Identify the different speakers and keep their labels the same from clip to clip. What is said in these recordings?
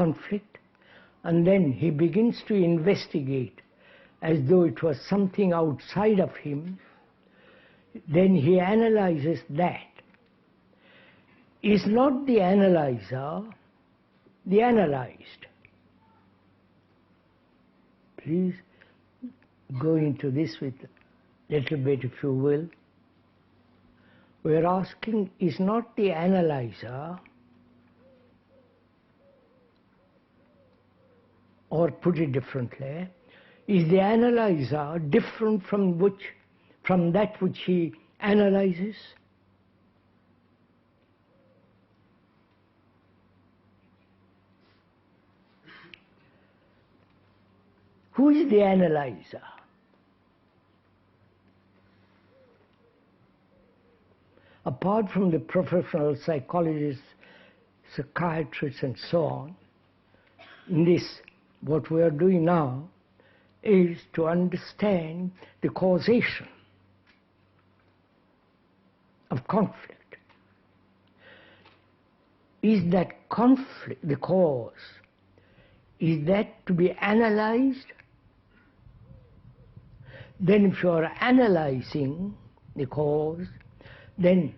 Speaker 1: conflict, and then he begins to investigate as though it was something outside of him. Then he analyzes that. Is not the analyzer the analyzed? Please go into this with a little bit, if you will. We're asking, is not the analyzer, or put it differently, is the analyzer different from that which he analyzes? Who is the analyzer? Apart from the professional psychologists, psychiatrists and so on, in this, what we are doing now is to understand the causation of conflict. Is that conflict, the cause, is that to be analyzed? Then if you are analyzing the cause, then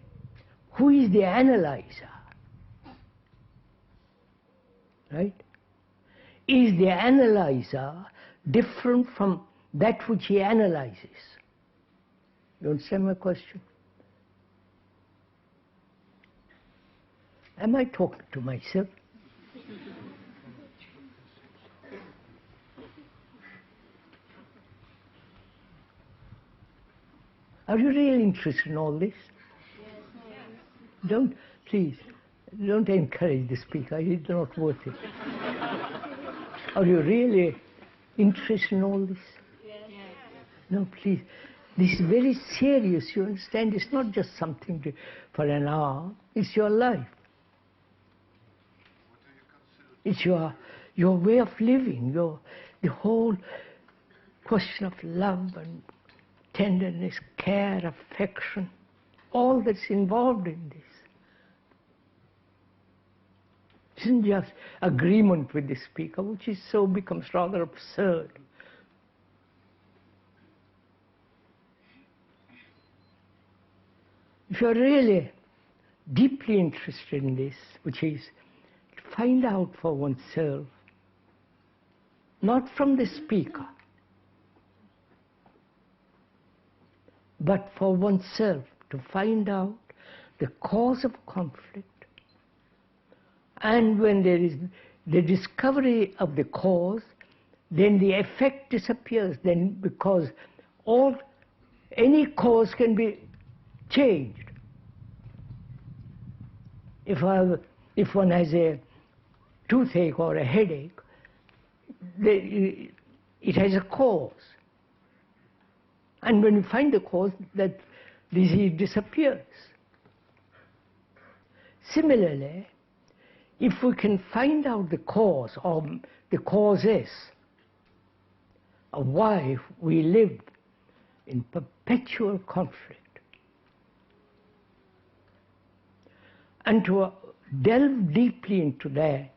Speaker 1: who is the analyzer? Right? Is the analyzer different from that which he analyzes? You understand my question? Am I talking to myself? Are you really interested in all this? Yes. Please, don't encourage the speaker. He's not worth it. Are you really interested in all this? Yes. No, please. This is very serious, you understand? It's not just something for an hour. It's your life. It's your way of living, the whole question of love and tenderness, care, affection, all that's involved in this. It isn't just agreement with the speaker, which is so becomes rather absurd. If you're really deeply interested in this, which is to find out for oneself, not from the speaker, but for oneself, to find out the cause of conflict. And when there is the discovery of the cause, then the effect disappears. Then, because any cause can be changed. If one has a toothache or a headache, it has a cause. And when you find the cause, that disease disappears. Similarly, if we can find out the cause or the causes of why we live in perpetual conflict, and to delve deeply into that,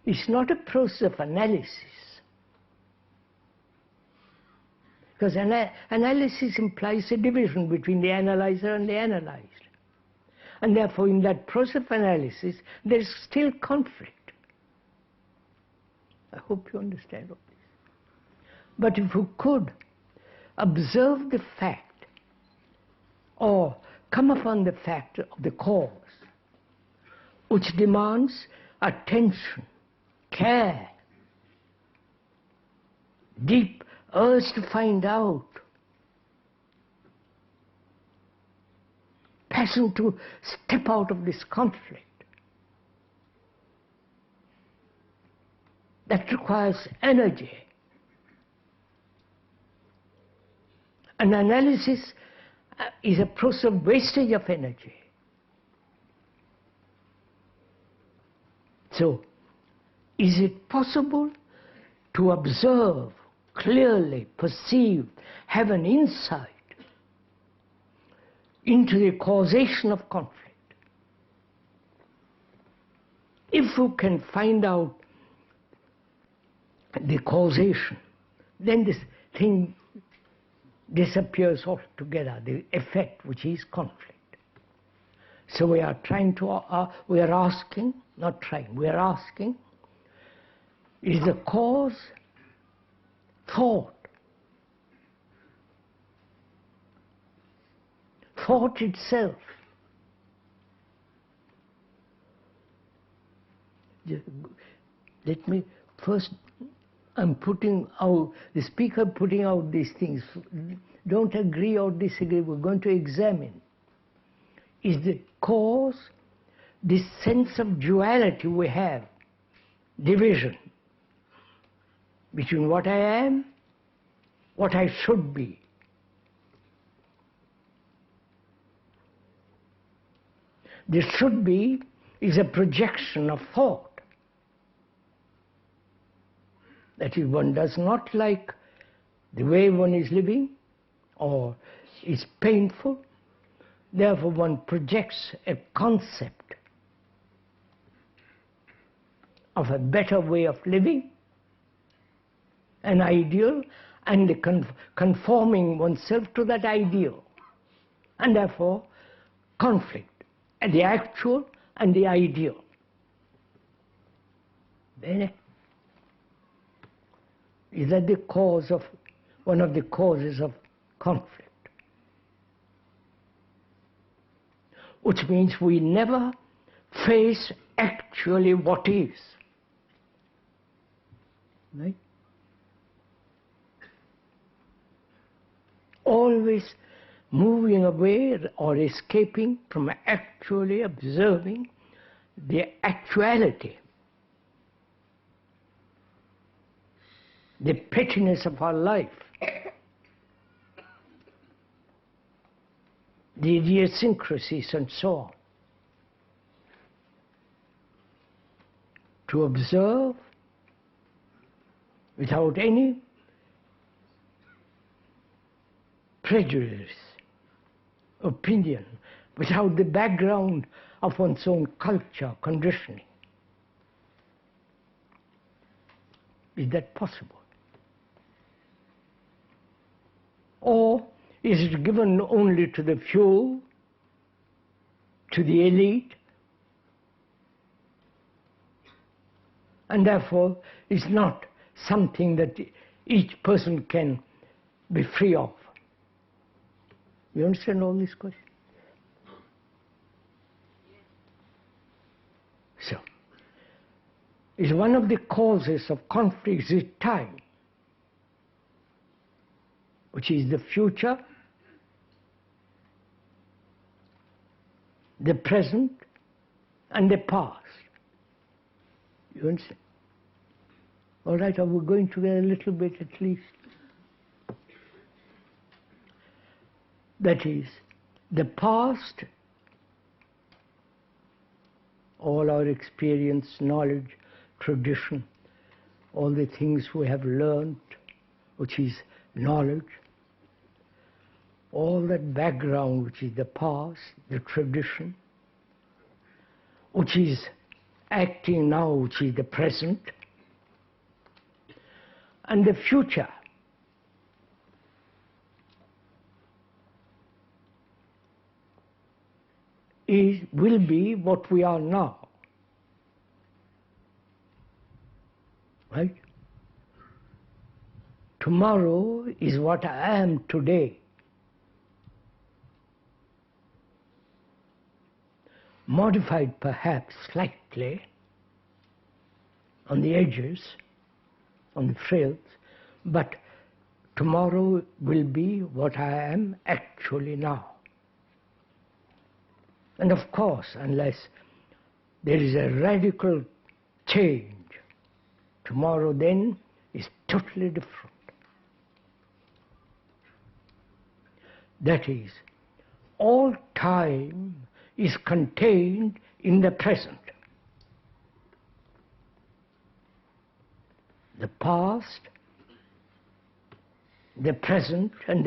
Speaker 1: it's not a process of analysis. Because analysis implies a division between the analyzer and the analyzed. And therefore, in that process of analysis, there is still conflict. I hope you understand all this. But if you could observe the fact, or come upon the fact of the cause, which demands attention, care, deep urge to find out, passion to step out of this conflict. That requires energy. An analysis is a process of wastage of energy. So, is it possible to observe, clearly perceive, have an insight into the causation of conflict? If you can find out the causation. Then this thing disappears altogether, the effect, which is conflict. So we are trying to, we are asking, not trying, we are asking, is the cause thought? Thought itself. Let me first, I'm putting out, the speaker putting out these things. Don't agree or disagree, we're going to examine. Is the cause this sense of duality we have, division between what I am, what I should be. The should be is a projection of thought. That is, one does not like the way one is living, or is painful, therefore one projects a concept of a better way of living, an ideal, and conforming oneself to that ideal, and therefore conflict, and the actual and the ideal. Then, is that the cause of, one of the causes of conflict? Which means we never face actually what is. Right? Always moving away or escaping from actually observing the actuality, the pettiness of our life, the idiosyncrasies and so on. To observe without any prejudice, opinion, without the background of one's own culture, conditioning. Is that possible? Or is it given only to the few, to the elite, and therefore is not something that each person can be free of? You understand all these questions? So, is one of the causes of conflicts is time, which is the future, the present, and the past. You understand? All right, are we going together a little bit at least? That is, the past, all our experience, knowledge, tradition, all the things we have learned, which is knowledge, all that background, which is the past, the tradition, which is acting now, which is the present, and the future, will be what we are now. Right? Tomorrow is what I am today. Modified perhaps slightly on the edges, on the frills, but tomorrow will be what I am actually now. And of course, unless there is a radical change, tomorrow then is totally different. That is, all time is contained in the present. The past, the present, and the